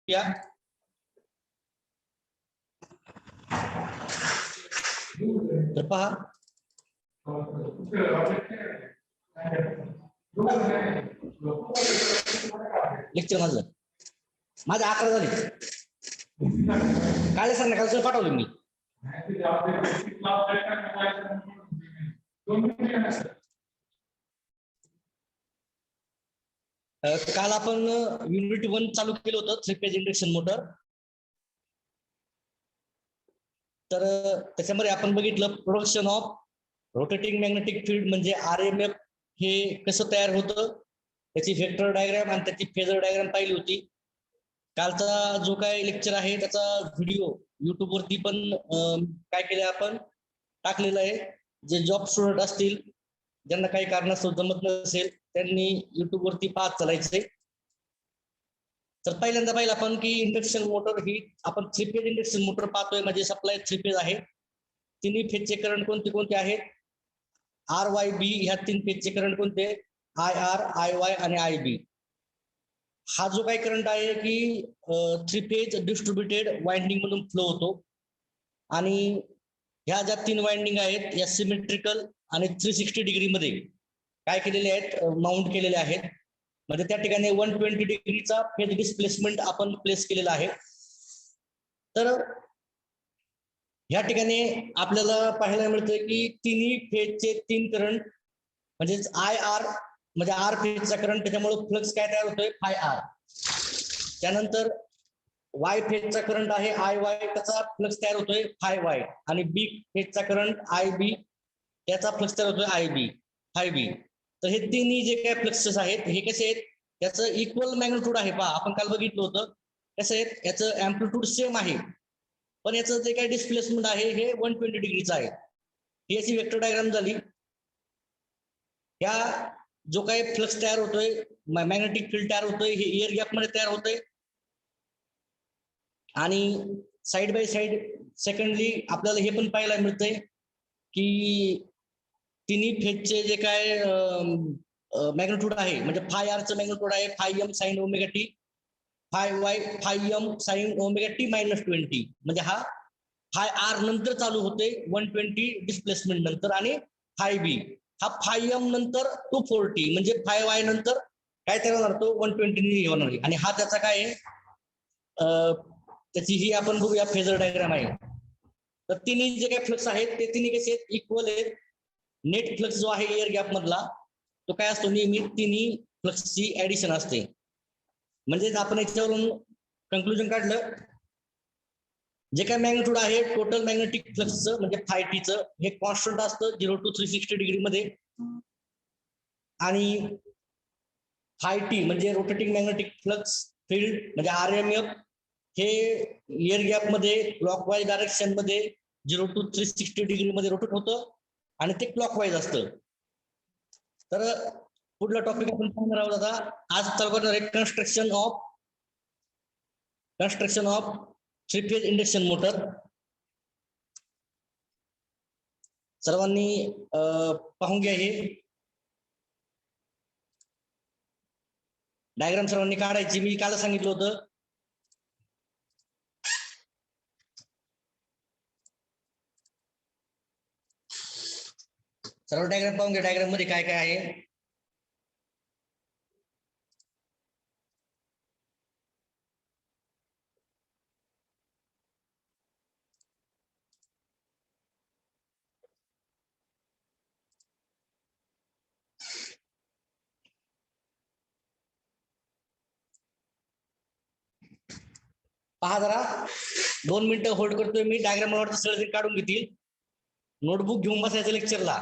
या तर पहा लेक्चर माझं 11 झाले काल संध्याकाळचं पाठवलं मी काल आपण युनिट 1 चालू केलं होतं 3 फेज इंडक्शन मोटर. तर त्याच्यामध्ये आपण बघितलं production of rotating magnetic field म्हणजे RMF हे कसं तयार होतं, त्याची वेक्टर डायग्राम आणि त्याची फेजर डायग्राम पाहिली होती. कालचा जो काय लेक्चर आहे त्याचा व्हिडिओ YouTube वरती पण काय केलं आपण टाकलेला आहे. जे जॉब स्टुडंट असतील ज्यांना काही कारणास्तव जमत नसेल त्यांनी YouTube वरती पाहत चालायचे. तर पहिल्यांदा पाहिलं आपण की इंडक्शन मोटर ही आपण 3 फेज इंडक्शन मोटर पाहतोय, म्हणजे सप्लाय 3 फेज आहे. तिन्ही फेजचे करंट कोणते कोणते आहेत? RYB ह्या 3 फेजचे करंट कोणते? IR, IY आणि IB. हा जो काही करंट आहे की 3 फेज डिस्ट्रीब्युटेड वाइंडिंग मधून फ्लो होतो आणि ह्या ज्या 3 वाइंडिंग आहेत या सिमेट्रिकल आणि 360 डिग्री मध्ये काय केलेले आहेत, माउंट केलेले आहेत. म्हणजे त्या ठिकाणी 120 डिग्रीचा फेज डिस्प्लेसमेंट आपण प्लेस केलेला आहे. तर या ठिकाणी आपल्याला पाहायला मिळतं की तिन्ही फेजचे 3 करंट म्हणजेच IR म्हणजे R फेजचा करंट, त्याच्यामुळे फ्लक्स काय तयार होतोय फाय R. त्यानंतर Y फेजचा करंट आहे IY, त्याचा फ्लक्स तयार होतोय फाय Y. आणि B फेजचा करंट IB, त्याचा फ्लक्स तयार होतोय IB, फाय B. तर हे तिन्ही जे काही फ्लक्सेस आहेत हे कसे आहेत, त्याचं इक्वल मॅग्निट्यूड आहे. पहा आपण काल बघितलं होतं कसं आहे, याचं अँप्लिट्यूड सेम आहे पण याचं जे काही डिस्प्लेसमेंट आहे हे 120 डिग्रीचं आहे. ही याची वेक्टर डायग्राम झाली. या जो काही फ्लक्स तयार होतोय, मॅग्नेटिक फील्ड तयार होतोय, हे एअर गॅप मध्ये तयार होतोय. आणि साइड बाय साइड सेकंडली आपल्याला हे पण पाहायला मिळतंय की तिन्ही फेजचे जे काय मॅग्निट्यूड आहे, म्हणजे फाय आर चं मॅग्निट्यूड आहे phi m sine omega t, phi y phi m sine omega t -20. म्हणजे हा फाय आर नंतर चालू होते 120 डिस्प्लेसमेंट नंतर, आणि फाय बी हा फाय एम नंतर 240 म्हणजे फाय वाय नंतर काय तयार होणार, तो 120 होणार. आणि हा त्याचा काय आहे, त्याची ही आपण बघूया फेजर डायग्राम आहे. तर तिन्ही जे काही फ्लक्स आहेत ते तिन्ही कसे आहेत, इक्वल आहेत. नेट फ्लक्स जो आहे एअर गॅप मधला तो काय असतो, नेहमी तिन्ही फ्लक्सची ऍडिशन असते. म्हणजे आपण याच्यावरून कंक्लुजन काढलं, जे काय मॅग्निट्यूड आहे टोटल मॅग्नेटिक फ्लक्सचं म्हणजे फाय टीचं हे कॉन्स्टंट असतं 0 to 360 डिग्री मध्ये. आणि फाय टी म्हणजे रोटेटिंग मॅग्नेटिक फ्लक्स फील्ड म्हणजे RMF हे एअर गॅप मध्ये क्लॉकवाईज डायरेक्शन मध्ये 0 to 360 डिग्री मध्ये रोटेट होतं आणि ते क्लॉकवाईज असतं. तर पुढला टॉपिक आपण पाहणार आहोत आता. आज चालू करणार आहे construction of 3 phase induction motor. सर्वांनी पाहून घ्या. हे डायग्राम सर्वांनी काढायची, मी काल सांगितलं होतं. सर्व डायग्राम पाहून घ्या. डायग्राम मध्ये काय काय आहे. पहा जरा 2 मिनिटं होल्ड करतोय मी. डायग्राम मला वाटतं सगळे काढून घेतील. नोटबुक घेऊन बसायचं लेक्चरला.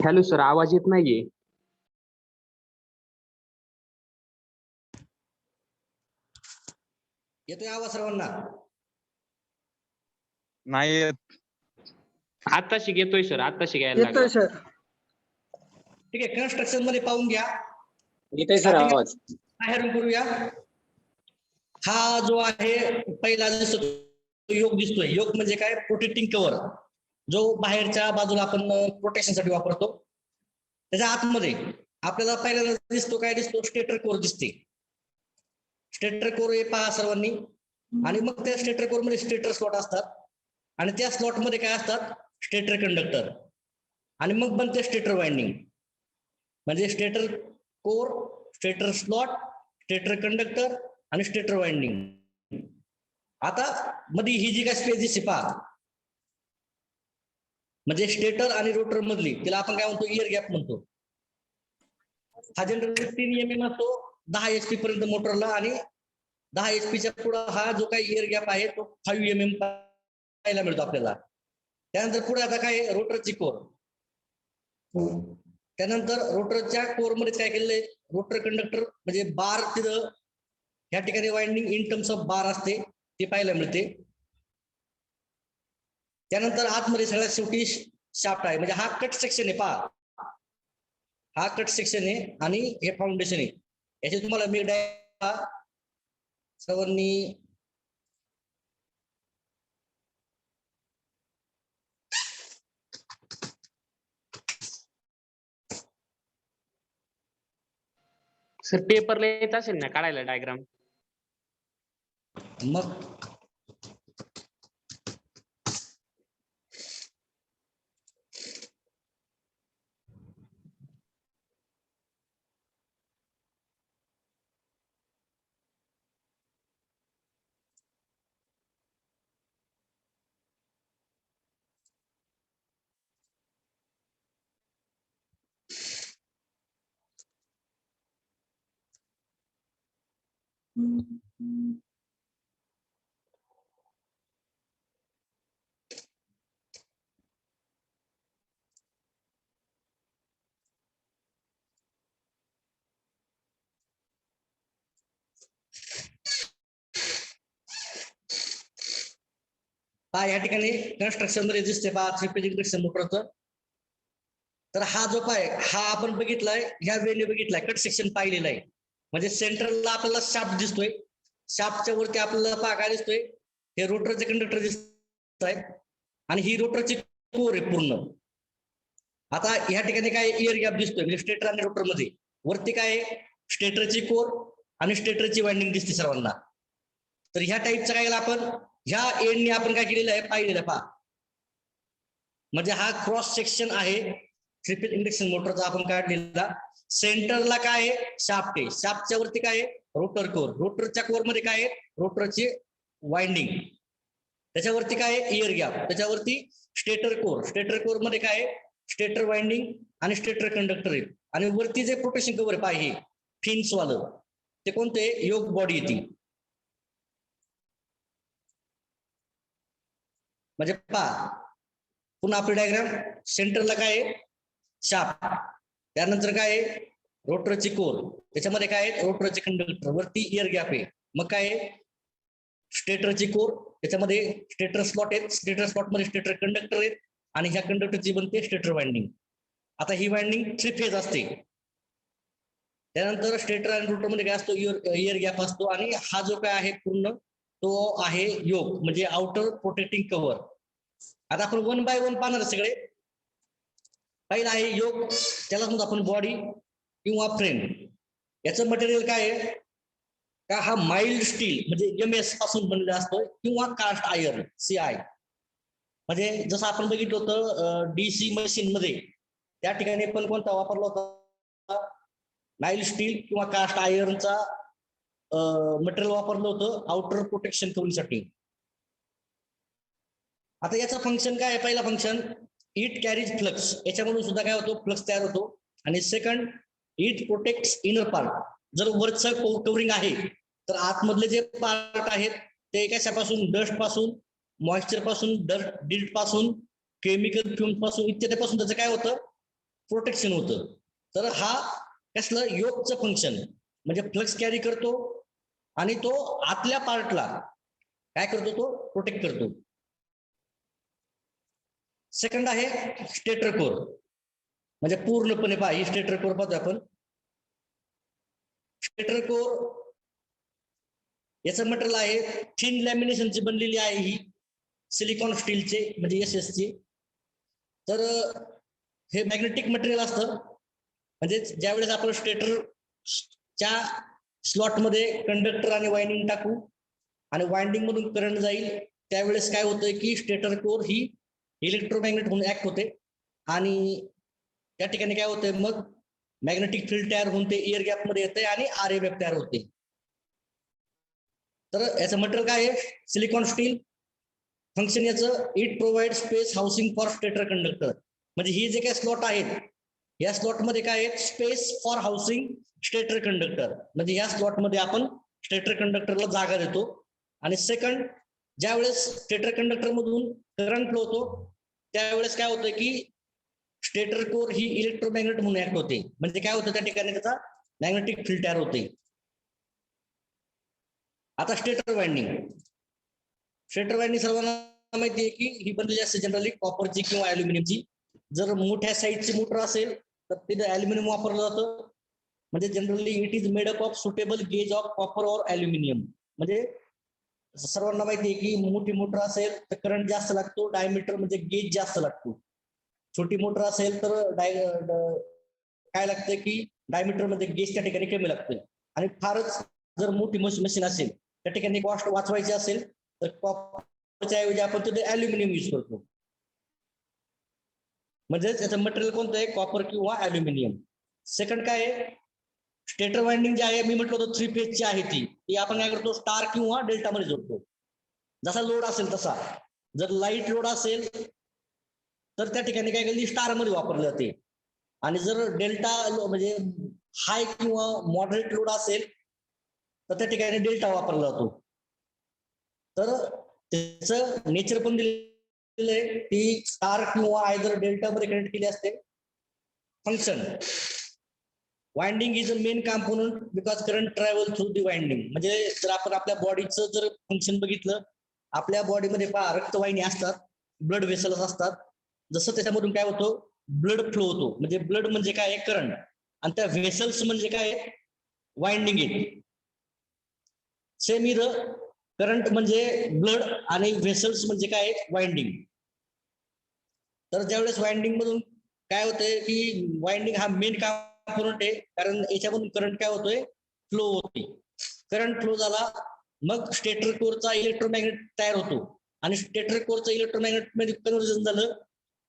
हॅलो सर, आवाज येत नाहीये. येतोय आवाज सर्वांना? नाही येत. आत्ताशी येतोय सर, आत्ताशी यायला लागला. येतोय सर. ठीक आहे, कन्स्ट्रक्शन मध्ये पाहून घ्या. येतोय सर आवाज. बाहेरून करूया. हा जो आहे पहिला दिसतो योग दिसतोय. योग म्हणजे काय? प्रोटेक्टिंग कव्हर, जो बाहेरच्या बाजूला आपण प्रोटेक्शन साठी वापरतो. त्याच्या आतमध्ये आपल्याला पहिल्यांदा दिसतो काय दिसतो? स्टेटर कोर दिसते. स्टेटर कोर हे पहा सर्वांनी. आणि मग त्या स्टेटर कोर मध्ये स्टेटर स्लॉट असतात आणि त्या स्लॉट मध्ये काय असतात? Stator conductor. आणि मग बनते स्टेटर वाइंडिंग. म्हणजे stator core, stator slot, stator conductor आणि स्टेटर वाइंडिंग. आता मध्ये ही जी काय स्पेस दिसते पहा, म्हणजे स्टेटर आणि रोटर मधली, तिला आपण काय म्हणतो? इयर गॅप म्हणतो. हा जनरली 3 mm असतो 10 HP पर्यंत मोटरला, आणि 10 HP च्या पुढे हा जो काही इयर गॅप आहे तो 5 mm पाहायला मिळतो आपल्याला. त्यानंतर पुढे आता काय? रोटरची कोर. त्यानंतर रोटरच्या कोर मध्ये काय केलेलं आहे? रोटर कंडक्टर म्हणजे बार, तिथं या ठिकाणी वाइंडिंग इन टर्म्स ऑफ बार असते, ते पाहायला मिळते. त्यानंतर आतमध्ये सगळ्यात शेवटी शाफ्ट आहे, म्हणजे हा कट सेक्शन आहे पहा. हा कट सेक्शन आहे आणि हे फाउंडेशन आहे. याचे तुम्हाला मी सर्वांनी सर पेपरला येत असेल ना काढायला डायग्राम? मग पहा या ठिकाणी कन्स्ट्रक्शन मध्ये दिसते पहा 3 फेज इंडक्शन मोटरचं. तर हा जो पाय हा आपण बघितलाय, ह्या वेळेने बघितलाय, कट सेक्शन पाहिलेलं आहे. म्हणजे सेंटरला आपल्याला शाफ्ट दिसतोय. शाफ्टच्या वरती आपल्याला पहा काय दिसतोय? हे रोटरचे कंडक्टर दिसत आहेत आणि ही रोटरची कोर आहे पूर्ण. आता या ठिकाणी काय? इयर गॅप दिसतोय, म्हणजे स्टेटर आणि रोटर मध्ये. वरती काय? स्टेटरची कोर आणि स्टेटरची वाइंडिंग दिसते सर्वांना. तर ह्या टाईपचं काय आपण ह्या एंडने आपण काय केलेलं आहे? पाहिलेलं पहा. म्हणजे हा क्रॉस सेक्शन आहे 3 फेज इंडक्शन मोटरचा आपण काढलेला. सेंटरला काय आहे? शाफ्ट आहे. शाफ्टच्या वरती काय आहे? Rotor core. रोटरच्या कोर मध्ये काय आहे? रोटरची वाइंडिंग. त्याच्यावरती काय आहे? Year gap. त्याच्यावरती स्टेटर कोर. स्टेटर कोर मध्ये काय आहे? स्टेटर वाइंडिंग आणि स्टेटर कंडक्टर आहे. आणि वरती जे प्रोटेक्शन कव्हर आहे पहा, हे फिन्स वालं, ते कोणते? योग बॉडी येते. म्हणजे पहा पुन्हा आपली डायग्राम. सेंटरला काय आहे? शाफ्ट. त्यानंतर काय आहे? रोटरची कोर. त्याच्यामध्ये काय आहे? रोटरचे कंडक्टर. वरती इयर गॅप आहे. मग काय आहे? स्टेटरची कोर. त्याच्यामध्ये स्टेटर स्लॉट आहेत. स्टेटर स्लॉट मध्ये स्टेटर कंडक्टर आहेत आणि ह्या कंडक्टरची बनते स्टेटर वाइंडिंग. आता ही वाइंडिंग 3 फेज असते. त्यानंतर स्टेटर आणि रोटर मध्ये काय असतो? इयर गॅप असतो. आणि हा जो काय आहे पूर्ण तो आहे योग, म्हणजे आउटर प्रोटेक्टिंग कव्हर. आता आपण 1 बाय 1 पाहणार सगळे. पहिला आहे योग, त्याला म्हणतो आपण बॉडी किंवा फ्रेम. याचं मटेरियल काय आहे? का हा माइल्ड स्टील म्हणजे MS पासून बनलेला असतो किंवा कास्ट आयर्न CI. म्हणजे जसं आपण बघितलं होतं DC मशीन मध्ये, त्या ठिकाणी पण कोणता वापरला होता? माइल्ड स्टील किंवा कास्ट आयर्नचा मटेरियल वापरलं होतं आउटर प्रोटेक्शन कव्हरिंगसाठी. आता याचं फंक्शन काय आहे? पहिला फंक्शन इट कॅरीज फ्लक्स. याच्यामधून सुद्धा काय होतो? फ्लक्स तयार होतो. आणि second it protects inner part. जर वरचं कव्हरिंग आहे तर आतमधले जे पार्ट आहेत ते कशापासून? डस्ट पासून, मॉइश्चर पासून, डिल्ट पासून, केमिकल फ्युम्स पासून इत्यादी पासून त्याचं काय होतं? प्रोटेक्शन होतं. तर हा कसलं योकचं फंक्शन म्हणजे फ्लक्स कॅरी करतो आणि तो आतल्या पार्टला काय करतो, तो प्रोटेक्ट करतो. सेकंड आहे स्टेटर कोर, म्हणजे पूर्णपणे पहा ही स्टेटर कोर पाहतो आपण. स्टेटर कोर याचं मटेरियल आहे थिन लॅमिनेशनची बनलेली आहे, ही सिलिकॉन स्टीलचे म्हणजे SS चे. तर हे मॅग्नेटिक मटेरियल असतं, म्हणजे ज्यावेळेस आपण स्टेटरच्या स्लॉटमध्ये कंडक्टर आणि वाइंडिंग टाकू आणि वाइंडिंग मधून करंट जाईल, त्यावेळेस काय होतंय की स्टेटर कोर ही इलेक्ट्रोमॅग्नेट म्हणून ऍक्ट होते आणि त्या ठिकाणी काय होतंय, मग मॅग्नेटिक फील्ड तयार होऊन ते एअर गॅप मध्ये येते आणि RMF तयार होते. तर याचं मटेरियल काय आहे, सिलिकॉन स्टील. फंक्शन याचं it provide space housing for stator conductor, म्हणजे ही जे काही स्लॉट आहेत या स्लॉट मध्ये काय आहे, space for housing stator conductor, म्हणजे या स्लॉट मध्ये आपण स्टेटर कंडक्टरला जागा देतो. आणि सेकंड, ज्यावेळेस स्टेटर कंडक्टर मधून करंट फ्लो होतो त्यावेळेस काय होतं की स्टेटर कोर ही इलेक्ट्रोमॅग्नेट म्हणून ऍक्ट होते, म्हणजे काय होतं त्या ठिकाणी त्याचा मॅग्नेटिक फील्ड तयार होते. आता स्टेटर वाइंडिंग सर्वांना माहिती आहे की ही बनलेली असते जनरली कॉपरची किंवा अल्युमिनियमची. जर मोठ्या साईजची मोटर असेल तर तिथे अल्युमिनियम वापरलं जातं, म्हणजे generally it is made up of suitable gauge of copper और अल्युमिनियम. म्हणजे सर्वांना माहिती आहे की मोठी मोटर असेल तर करंट जास्त लागतो, डायमीटर म्हणजे गेज जास्त लागतो. छोटी मोटर असेल तर काय लागतं की डायमीटर मध्ये गेज त्या ठिकाणी कमी लागतं. आणि फारच जर मोठी मशीन असेल त्या ठिकाणी कॉस्ट वाचवायची असेल तर कॉपरच्या ऐवजी आपण तिथे अल्युमिनियम यूज करतो. म्हणजे त्याचं मटेरियल कोणतं आहे, कॉपर किंवा अल्युमिनियम. सेकंड काय आहे, स्टेटर वाइंडिंग जे आहे मी म्हटलं होतं 3 फेजची आहे ती आपण काय करतो, स्टार किंवा डेल्टा मध्ये जोडतो. जसा लोड असेल तसा. जर लाईट लोड असेल तर त्या ठिकाणी काय केली, स्टार मध्ये वापरले जाते. आणि जर डेल्टा म्हणजे हाय किंवा मॉडरेट लोड असेल तर त्या ठिकाणी डेल्टा वापरला जातो. तर त्याचं नेचर पण दिलेलं आहे, ती स्टार किंवा आयदर डेल्टा मध्ये कनेक्ट केली असते. Function, winding is a main component because current travel through the winding. म्हणजे जर आपण आपल्या बॉडीचं जर फंक्शन बघितलं, आपल्या बॉडीमध्ये पहा रक्तवाहिनी असतात, ब्लड वेसल्स असतात. जसं त्याच्यामधून काय होतं, ब्लड फ्लो होतो, म्हणजे ब्लड म्हणजे काय आहे, करंट. आणि त्या वेसल्स म्हणजे काय, वाइंडिंग येते. सेम इथं करंट म्हणजे ब्लड आणि वेसल्स म्हणजे काय, वाइंडिंग. तर ज्यावेळेस वाइंडिंग मधून काय होतंय की वाइंडिंग हा मेन कॉम्पोनंट आहे, कारण याच्यामधून करंट काय होतोय, फ्लो होते. करंट फ्लो झाला मग स्टेटर कोरचा इलेक्ट्रोमॅग्नेट तयार होतो आणि स्टेटर कोरचं इलेक्ट्रोमॅग्नेट मध्ये कन्व्हर्जन झालं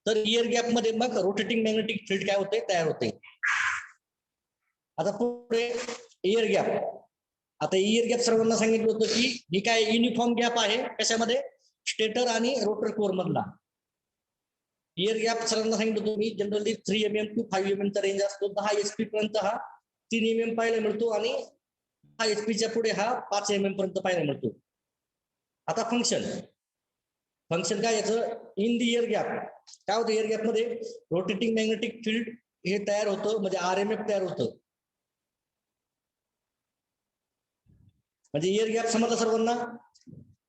तर इयर गॅप मध्ये मग रोटेटिंग मॅग्नेटिक फील्ड काय होते, तयार होते. आता पुढे इयर गॅप. आता इयर गॅप सर्वांना सांगितलं होतं की ही काय युनिफॉर्म गॅप आहे, कशामध्ये, स्टेटर आणि रोटर कोर मधला. इयर गॅप सर्वांना सांगितलं होतं मी, जनरली 3 mm to 5 mm चा रेंज असतो. 10 HP पर्यंत हा 3 mm पाहायला मिळतो आणि 10 HP च्या पुढे हा 5 mm पर्यंत पाहायला मिळतो. आता फंक्शन काय याचं, इन द इयर गॅप काय होतं, इयर गॅप मध्ये रोटेटिंग मॅग्नेटिक फील्ड हे तयार होतं, म्हणजे RMF तयार होतं. म्हणजे इयर गॅप समजला सर्वांना.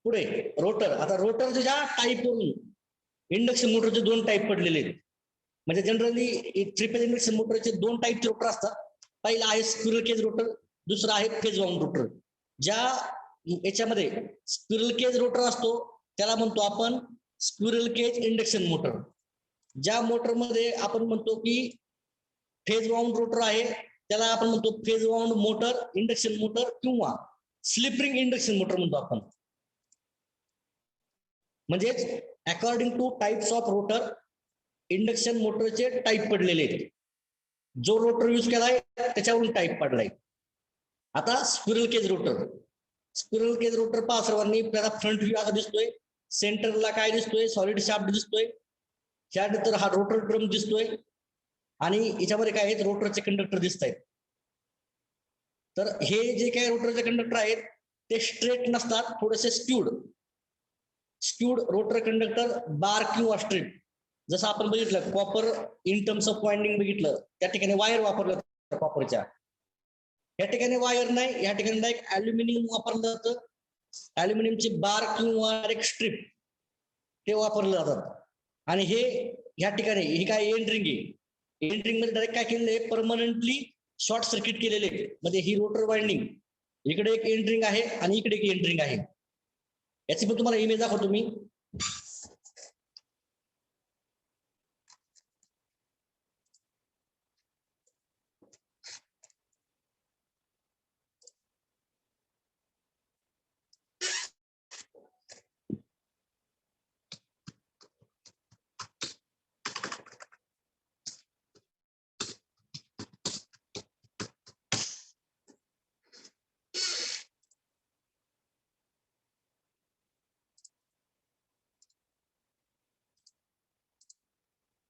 पुढे रोटर. आता रोटरच्या टाईप वरून इंडक्शन मोटरचे 2 टाईप पडलेले आहेत. म्हणजे जनरली 3 फेज इंडक्शन मोटरचे 2 टाईपचे रोटर असतात. पहिला आहे स्क्विरल केज रोटर, दुसरा आहे फेज वाऊंड रोटर. ज्या याच्यामध्ये स्क्विरल केज रोटर असतो त्याला म्हणतो आपण स्क्विरल केज इंडक्शन मोटर. ज्या मोटरमध्ये आपण म्हणतो की फेज वाऊंड रोटर आहे त्याला आपण म्हणतो phase wound motor, induction motor किंवा स्लिप रिंग इंडक्शन मोटर म्हणतो आपण. म्हणजेच according two types of rotor induction मोटरचे टाईप पडलेले आहेत. जो रोटर यूज केलाय त्याच्यावरून टाईप पडलाय. आता स्क्विरल केज रोटर पहा सर्वांनी, त्याला फ्रंट व्ह्यू असा दिसतोय, सेंटरला काय दिसतोय, सॉलिड शाफ्ट दिसतोय, त्यानंतर हा रोटर ड्रम दिसतोय आणि याच्यामध्ये काय आहेत, रोटरचे कंडक्टर दिसत आहेत. तर हे जे काय रोटरचे कंडक्टर आहेत ते स्ट्रेट नसतात, थोडेसे स्क्यूड रोटर कंडक्टर बार किंवा स्ट्रिप. जसं आपण बघितलं copper in terms of winding बघितलं, त्या ठिकाणी वायर वापरलं कॉपरच्या. या ठिकाणी वायर नाही, या ठिकाणी डायरेक्ट अल्युमिनियम वापरलं जातं. अल्युमिनियमची बार किंवा एक स्ट्रिप ते वापरले जातात. आणि हे या ठिकाणी हे काय एंड रिंग आहे, एंड रिंग मध्ये डायरेक्ट काय केलेलं आहे, परमनंटली शॉर्ट सर्किट केलेले आहे. म्हणजे ही रोटर वाइंडिंग इकडे एक एंड रिंग आहे आणि इकडे एक एंड रिंग आहे. याची पण तुम्हाला इमेज दाखवतो मी.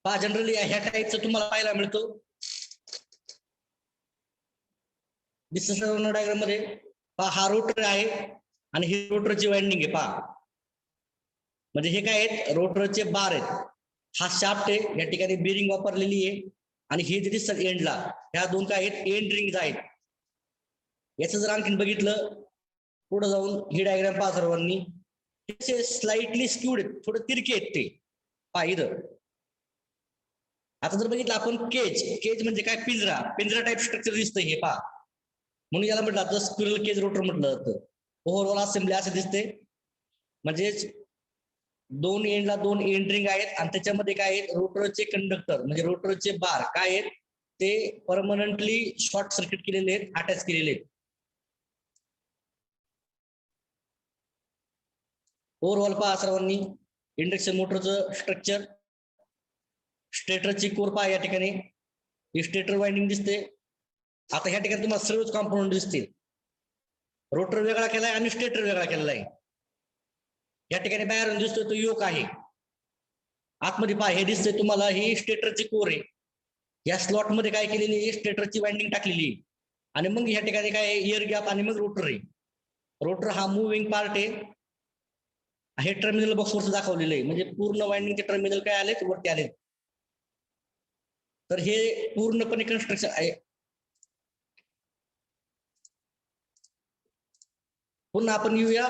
पहा जनरली ह्या टाईपचं तुम्हाला पाहायला मिळतो डिस्कशन डायग्राम मध्ये. पहा हा रोटर आहे आणि ही रोटरची वाइंडिंग आहे. पहा म्हणजे हे काय आहेत, रोटरचे बार आहेत. हा शाफ्ट आहे, या ठिकाणी बेरिंग वापरलेली आहे आणि हे जे दिसतात एंडला ह्या दोन काय आहेत, एंड रिंग्स आहेत. याचं जर आणखीन बघितलं पुढे जाऊन ही डायग्राम पहा सर्वांनी, स्लाइटली स्क्यूड आहेत, थोडं तिरके आहेत ते. पहा इथं आता जर बघितलं आपण केज, केज म्हणजे काय, पिंजरा, पिंजरा टाईप स्ट्रक्चर दिसतंय हे. पहा म्हणून याला म्हटलं जातं स्क्विरल केज रोटर म्हटलं जातं. ओव्हरऑल असेंब्ली असं दिसते, म्हणजेच दोन एंडला दोन एंड रिंग आहेत आणि त्याच्यामध्ये काय आहेत, रोटरचे कंडक्टर म्हणजे रोटरचे बार काय आहेत, ते परमनंटली शॉर्ट सर्किट केलेले आहेत, अटॅच केलेले आहेत. ओव्हरऑल पहा सर्वांनी इंडक्शन मोटरचं स्ट्रक्चर. स्टेटरची कोर पहा या ठिकाणी, ही स्टेटर वाइंडिंग दिसते. आता ह्या ठिकाणी तुम्हाला सर्वच कॉम्पोनंट दिसतील. रोटर वेगळा केलाय आणि स्टेटर वेगळा केलेला आहे. या ठिकाणी बाहेरून दिसतोय तो योक आहे. आतमध्ये पहा हे दिसतंय तुम्हाला, ही स्टेटरची कोर आहे. या स्लॉट मध्ये काय केलेली आहे, स्टेटरची वाइंडिंग टाकलेली आहे. आणि मग ह्या ठिकाणी काय एअर गॅप आणि मग रोटर आहे. रोटर हा मुव्हिंग पार्ट आहे. हे टर्मिनल बॉक्स वरती दाखवलेलं आहे, म्हणजे पूर्ण वाइंडिंगचे टर्मिनल काय आलेत, वरती आलेत. तर हे पूर्णपणे कन्स्ट्रक्शन आहे. पुन्हा आपण येऊया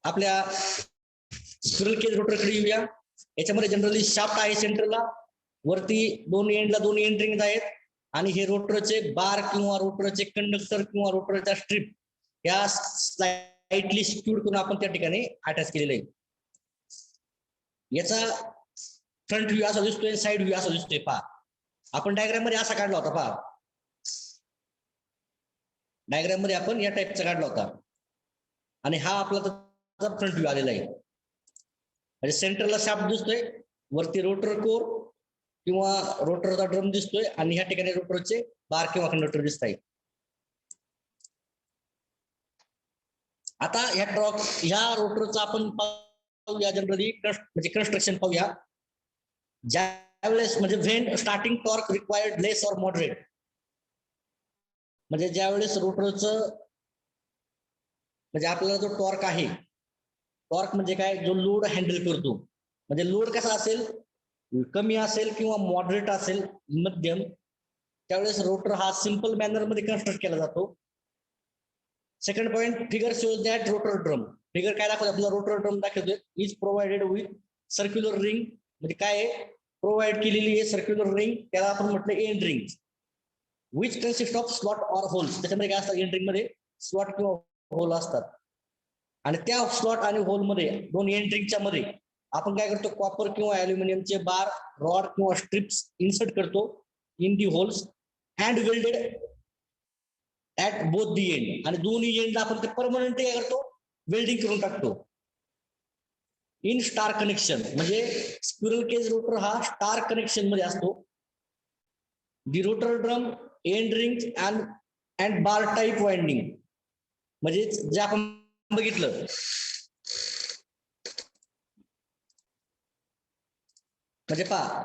आपल्या स्क्विरल केज रोटरकडे येऊया. याच्यामध्ये जनरली शाफ्ट आहे सेंटरला, वरती दोन एंडला दोन एंड रिंग आहेत आणि हे रोटरचे बार किंवा रोटरचे कंडक्टर किंवा रोटरच्या स्ट्रिप या स्लाइटली स्क्यूड करून आपण त्या ठिकाणी अटॅच केलेले आहे. याचा फ्रंट व्ह्यू असा दिसतोय, साइड व्ह्यू असा दिसतोय. पहा आपण डायग्राम मध्ये असा काढला होता. पहा डायग्राम मध्ये आपण या टाईपचा काढला होता आणि हा आपला फ्रंट व्ह्यू आलेला आहे. म्हणजे सेंटरला शाफ्ट दिसतोय, वरती रोटर कोर किंवा रोटरचा ड्रम दिसतोय आणि ह्या ठिकाणी रोटरचे बार किंवा कंडक्टर दिसत आहे. आता ह्या रोटरचा आपण पाहूया जनरली म्हणजे कन्स्ट्रक्शन पाहूया. ज्यावेळेस म्हणजे when starting torque required less or moderate, म्हणजे ज्यावेळेस रोटरचं म्हणजे आपल्याला जो टॉर्क आहे, टॉर्क म्हणजे काय, जो लोड हँडल करतो, म्हणजे लोड कसा असेल, कमी असेल किंवा मॉडरेट असेल, मध्यम, त्यावेळेस रोटर हा सिंपल मॅनर मध्ये कन्स्ट्रक्ट केला जातो. Second point, figure shows that rotor drum. Figure काय दाखवतो आपल्याला, रोटर ड्रम दाखवतोय. Is provided with circular ring, म्हणजे काय प्रोव्हाइड केलेली आहे सर्क्युलर रिंग, त्याला आपण म्हटलं end ring, which consist of slot or holes. त्याच्यामध्ये काय असतात, एंड रिंग मध्ये स्लॉट किंवा होल असतात आणि त्या स्लॉट आणि होल मध्ये दोन एंड रिंगच्या मध्ये आपण काय करतो, कॉपर किंवा अल्युमिनियमचे बार, रॉड किंवा स्ट्रिप्स इन्सर्ट करतो in the holes and welded at both the end. आणि दोन्ही एंडला आपण ते परमनंटली काय करतो, वेल्डिंग करून टाकतो इन स्टार कनेक्शन. म्हणजे स्क्विरल केज रोटर हा स्टार कनेक्शन मध्ये असतो. The rotor drum, end ring and bar type winding, म्हणजे जे आपण बघितलं म्हणजे पहा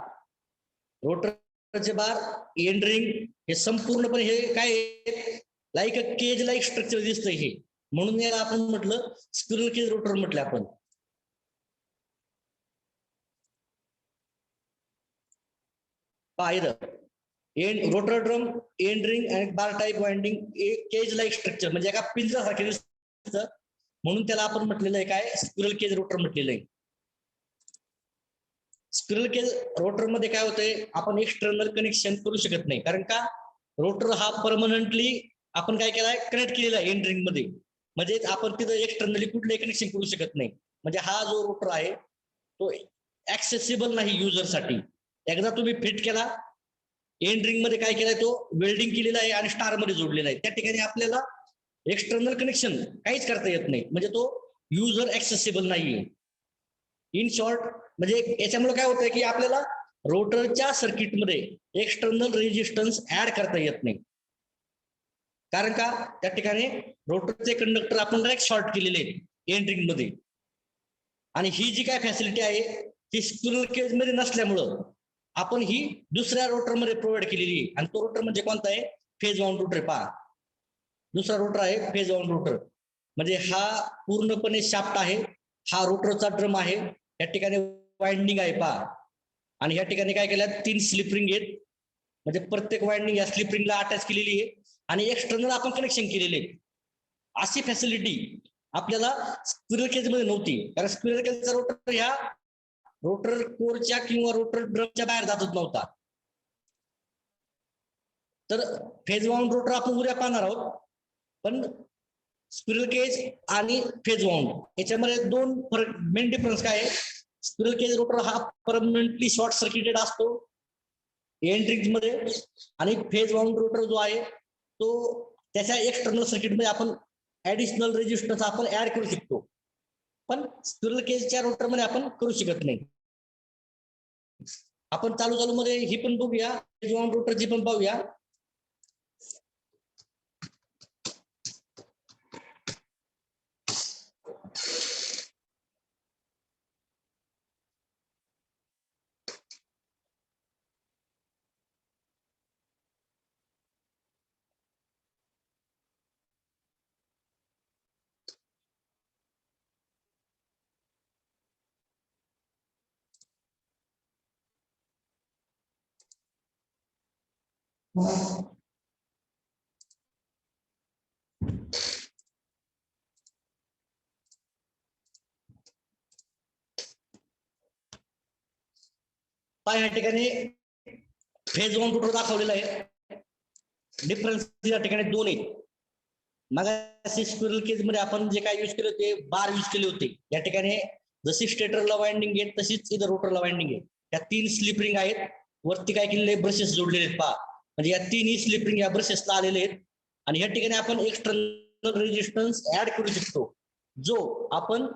रोटरचे बार, एंड रिंग हे संपूर्णपणे हे काय like a cage like structure दिसतंय हे, म्हणून याला आपण म्हटलं स्क्विरल केज रोटर म्हटलं आपण. पहा इथं and rotor drum end ring आणि bar type winding cage like structure म्हणजे एका पिंजऱ्यासारखे दिसतं, म्हणून त्याला आपण म्हटलेलं आहे काय, स्क्विरल केज रोटर म्हटलेलं आहे. स्क्विरल केज रोटर मध्ये काय होतंय, आपण एक्सटर्नल कनेक्शन करू शकत नाही, कारण का रोटर हा परमनंटली आपण काय केलाय, कनेक्ट केलेला आहे एंड रिंग मध्ये, म्हणजे आपण तिथं एक्सटर्नली कुठलंही कनेक्शन करू शकत नाही. म्हणजे हा जो रोटर आहे तो ऍक्सेसिबल नाही युजरसाठी. एकदा तुम्ही फिट केला, एंड रिंग मध्ये काय केलाय, तो वेल्डिंग केलेला आहे आणि स्टार मध्ये जोडलेला आहे, त्या ठिकाणी आपल्याला एक्सटर्नल कनेक्शन काहीच करता येत नाही, म्हणजे तो युजर ऍक्सेसिबल नाहीये. इन शॉर्ट म्हणजे याच्यामुळे काय होतंय की आपल्याला रोटरच्या सर्किटमध्ये एक्सटर्नल रेजिस्टन्स ऍड करता येत नाही, कारण का त्या ठिकाणी रोटरचे कंडक्टर आपण डायरेक्ट शॉर्ट केलेले आहेत एंड रिंग मध्ये. आणि ही जी काय फॅसिलिटी आहे ती स्क्विरल केज मध्ये नसल्यामुळं आपण ही दुसऱ्या रोटर मध्ये प्रोव्हाइड केलेली आहे. आणि तो रोटर म्हणजे कोणता आहे, फेज वाउंड रोटर. पहा दुसरा रोटर आहे फेज वाउंड रोटर, म्हणजे हा पूर्णपणे शाफ्ट आहे, हा रोटरचा ड्रम आहे, या ठिकाणी वाइंडिंग आहे पहा. आणि या ठिकाणी काय केलं, 3 स्लिप रिंग आहेत, म्हणजे प्रत्येक वाइंडिंग या स्लिप रिंगला अटॅच केलेली आहे आणि एक्सटर्नल आपण कनेक्शन केलेले आहे. अशी फॅसिलिटी आपल्याला स्क्विरल केज मध्ये नव्हती, कारण स्क्विरल केजचा रोटर ह्या रोटर कोरच्या किंवा रोटर ड्रमच्या बाहेर जातच नव्हता. तर फेज वाउंड रोटर आपण उद्या पाहणार आहोत, पण स्क्विरल केज आणि फेज वाउंड याच्यामध्ये दोन फरक, मेन डिफरन्स काय आहे. स्क्विरल केज रोटर हा परमनंटली शॉर्ट सर्किटेड असतो एंड रिंग मध्ये, आणि फेज वाउंड रोटर जो आहे तो त्याच्या एक्सटर्नल सर्किट मध्ये आपण ऍडिशनल रेजिस्टन्स आपण ऍड करू शकतो, पण स्क्विरल केजच्या रोटर मध्ये आपण करू शकत नाही. आपण चालू मध्ये ही पण बघूया, फेज वाउंड रोटरची पण पाहूया. पहा या ठिकाणी फेज वाउंड रोटर दाखवलेला आहे, डिफरन्स या ठिकाणी 2 आहेत. मग स्क्विरल केज मध्ये आपण जे काय यूज केले होते, बार यूज केले होते. या ठिकाणी जशी स्टेटरला वाइंडिंग आहे तशीच इथं रोटरला वाइंडिंग आहे. त्या 3 स्लिप रिंग आहेत, वरती काय केलेले ब्रशेस जोडलेले आहेत पहा, म्हणजे या 3ही स्लिप रिंग या ब्रशेसला आलेले आहेत. आणि या ठिकाणी आपण एक्सटर्नल रेजिस्टन्स ऍड करू शकतो, जो आपण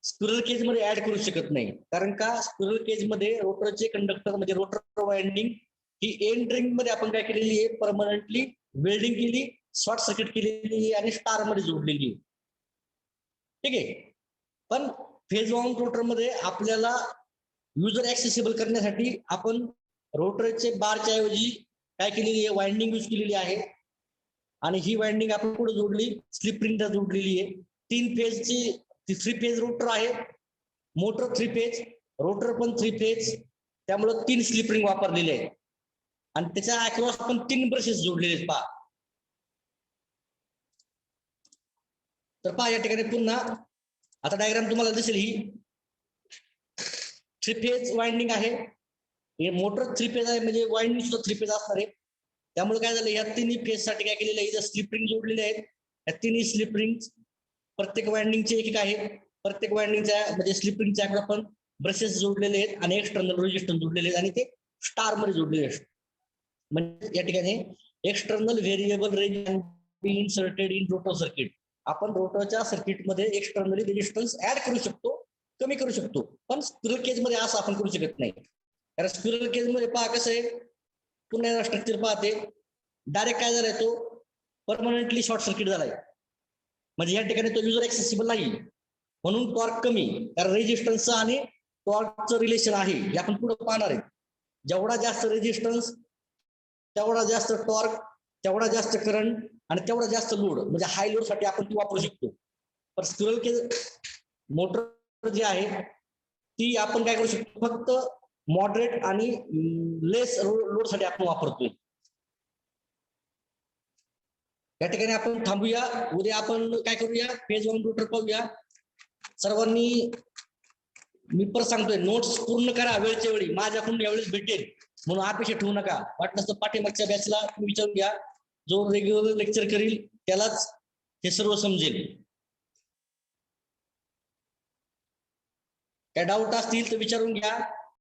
स्क्विरल केज मध्ये ऍड करू शकत नाही, कारण का स्क्विरल केज मध्ये रोटरचे कंडक्टर म्हणजे रोटर वाइंडिंग ही एंड रिंग मध्ये आपण काय केलेली आहे, परमनंटली वेल्डिंग केली, शॉर्ट सर्किट केलेली आहे आणि स्टार मध्ये जोडलेली आहे. ठीक आहे, पण फेज वाउंड रोटर मध्ये आपल्याला युजर ऍक्सेसिबल करण्यासाठी आपण रोटरचे बारच्या ऐवजी काय केलेली आहे, वाइंडिंग यूज केलेली आहे. आणि ही वाइंडिंग आपण पुढे जोडली, स्लिप रिंगला जोडलेली आहे. 3 फेजची 3 फेज रोटर आहे, मोटर 3 फेज, रोटर पण 3 फेज, त्यामुळे 3 स्लिप रिंग वापरलेले आहेत. आणि त्याच्या अक्रॉस आपण 3 ब्रशेस जोडलेले आहेत पहा. तर पहा या ठिकाणी पुन्हा आता डायग्राम तुम्हाला दिसेल, ही 3 फेज वाइंडिंग आहे, हे मोटर 3 फेज आहे, म्हणजे वाइंडिंग सुद्धा 3 फेज असणार आहे. त्यामुळे काय झालं, या 3 फेज साठी काय केलेलं आहे, इथं स्लिप रिंग जोडलेले आहेत. या 3 स्लिप रिंग प्रत्येक वाइंडिंगचे एक आहे, प्रत्येक वाइंडिंगच्या म्हणजे स्लिप रिंगच्या आपण ब्रशेस जोडलेले आहेत आणि एक्सटर्नल रेजिस्टन्स जोडलेले आहेत आणि ते स्टार मध्ये जोडलेले आहेत. म्हणजे या ठिकाणी external variable resistance be inserted in rotor circuit. आपण रोटरच्या सर्किट मध्ये एक्सटर्नली रेजिस्टन्स ऍड करू शकतो, कमी करू शकतो, पण स्क्विरल केज मध्ये असं आपण करू शकत नाही. कारण स्क्विरल केज मध्ये पहा कसं आहे, पुन्हा स्ट्रक्चर पाहते, डायरेक्ट काय झालाय, तो परमनंटली शॉर्ट सर्किट झालाय, म्हणजे या ठिकाणी तो युजर ऍक्सेसिबल नाही, म्हणून टॉर्क कमी. कारण रेजिस्टन्सचं आणि टॉर्कचं रिलेशन आहे, हे आपण पुढे पाहणार आहे. जेवढा जास्त रेजिस्टन्स तेवढा जास्त टॉर्क, तेवढा जास्त करंट आणि तेवढा जास्त लोड, म्हणजे हाय लोड साठी आपण ती वापरू शकतो. पण स्क्विरल केज मोटर जी आहे ती आपण काय करू शकतो, फक्त मॉडरेट आणि लेस लोड साठी आपण वापरतोय. या ठिकाणी आपण थांबूया. उद्या आपण काय करूया, फेज 1 रोटर पाहूया. सर्वांनी मी परत सांगतोय, नोट्स पूर्ण करा वेळच्या वेळी. माझ्याकडून यावेळेस भेटेल म्हणून अपेक्षा ठेवू नका. वाटलं तर पाठीमागच्या बॅचला तुम्ही विचारून घ्या. जो रेग्युलर लेक्चर करील त्यालाच हे सर्व समजेल. काय डाऊट असतील तर विचारून घ्या.